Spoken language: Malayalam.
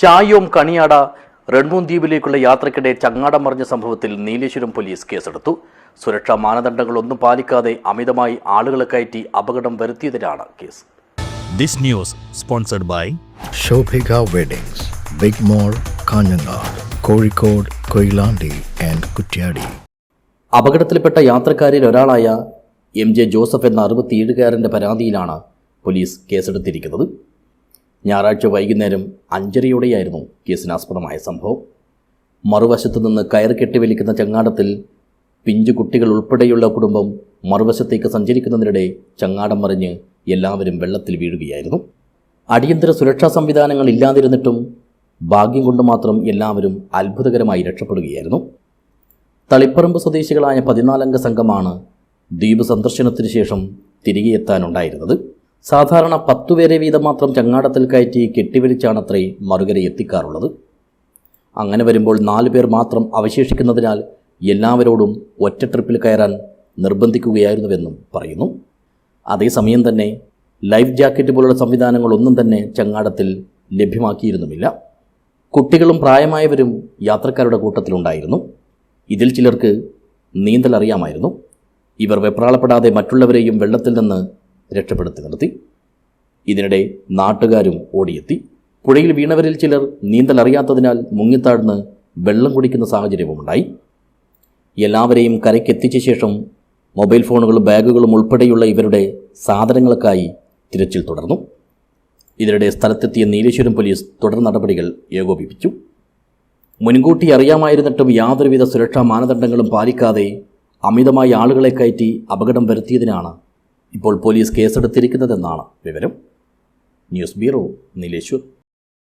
ചായോം കണിയാട റെഡ്മൂൺ ദ്വീപിലേക്കുള്ള യാത്രക്കിടെ ചങ്ങാടം മറിഞ്ഞ സംഭവത്തിൽ നീലേശ്വരം പോലീസ് കേസെടുത്തു. സുരക്ഷാ മാനദണ്ഡങ്ങളൊന്നും പാലിക്കാതെ അമിതമായി ആളുകളെ കയറ്റി അപകടം വരുത്തിയതിനാണ് case. This news sponsored by Shobhika Weddings, Big Mall, Kanyanad, Kozhikode, Koilandi and Kutyadi. അപകടത്തിൽപ്പെട്ട യാത്രക്കാരിൽ ഒരാളായ MJ ജോസഫ് എന്ന 67-കാരൻ്റെ പരാതിയിലാണ് പോലീസ് കേസെടുത്തിരിക്കുന്നത്. ഞായറാഴ്ച വൈകുന്നേരം 5:30 കേസിനാസ്പദമായ സംഭവം. മറുവശത്തു നിന്ന് കയർ കെട്ടിവലിക്കുന്ന ചങ്ങാടത്തിൽ പിഞ്ചു കുട്ടികൾ ഉൾപ്പെടെയുള്ള കുടുംബം മറുവശത്തേക്ക് സഞ്ചരിക്കുന്നതിനിടെ ചങ്ങാടം മറിഞ്ഞ് എല്ലാവരും വെള്ളത്തിൽ വീഴുകയായിരുന്നു. അടിയന്തര സുരക്ഷാ സംവിധാനങ്ങൾ ഇല്ലാതിരുന്നിട്ടും ഭാഗ്യം കൊണ്ട് മാത്രം എല്ലാവരും അത്ഭുതകരമായി രക്ഷപ്പെടുകയായിരുന്നു. തളിപ്പറമ്പ് സ്വദേശികളായ 14-അംഗ സംഘമാണ് ദ്വീപ് സന്ദർശനത്തിന് ശേഷം തിരികെ എത്താനുണ്ടായിരുന്നത്. സാധാരണ 10 പേരെ വീതം മാത്രം ചങ്ങാടത്തിൽ കയറ്റി കെട്ടിവലിച്ചാണത്രേ മറുകര എത്തിക്കാറുള്ളത്. അങ്ങനെ വരുമ്പോൾ 4 പേർ മാത്രം അവശേഷിക്കുന്നതിനാൽ എല്ലാവരോടും ഒറ്റ ട്രിപ്പിൽ കയറാൻ നിർബന്ധിക്കുകയായിരുന്നുവെന്നും പറയുന്നു. അതേസമയം തന്നെ ലൈഫ് ജാക്കറ്റ് പോലുള്ള സംവിധാനങ്ങളൊന്നും തന്നെ ചങ്ങാടത്തിൽ ലഭ്യമാക്കിയിരുന്നുമില്ല. കുട്ടികളും പ്രായമായവരും യാത്രക്കാരുടെ കൂട്ടത്തിലുണ്ടായിരുന്നു. ഇതിൽ ചിലർക്ക് നീന്തൽ അറിയാമായിരുന്നു. ഇവർ വെപ്രാളപ്പെടാതെ മറ്റുള്ളവരെയും വെള്ളത്തിൽ നിന്ന് രക്ഷപ്പെടുത്തി നിർത്തി. ഇതിനിടെ നാട്ടുകാരും ഓടിയെത്തി. പുഴയിൽ വീണവരിൽ ചിലർ നീന്തൽ അറിയാത്തതിനാൽ മുങ്ങിത്താഴ്ന്ന് വെള്ളം കുടിക്കുന്ന സാഹചര്യവുമുണ്ടായി. എല്ലാവരെയും കരയ്ക്കെത്തിച്ച ശേഷം മൊബൈൽ ഫോണുകളും ബാഗുകളും ഉൾപ്പെടെയുള്ള ഇവരുടെ സാധനങ്ങൾക്കായി തിരച്ചിൽ തുടർന്നു. ഇതിനിടെ സ്ഥലത്തെത്തിയ നീലേശ്വരം പോലീസ് തുടർ നടപടികൾ ഏകോപിപ്പിച്ചു. മുൻകൂട്ടി അറിയാമായിരുന്നിട്ടും യാതൊരുവിധ സുരക്ഷാ മാനദണ്ഡങ്ങളും പാലിക്കാതെ അമിതമായി ആളുകളെ കയറ്റി അപകടം വരുത്തിയതിനാണ് ഇപ്പോൾ പോലീസ് കേസെടുത്തിരിക്കുന്നതെന്നാണ് വിവരം. News bureau, Nileshwar.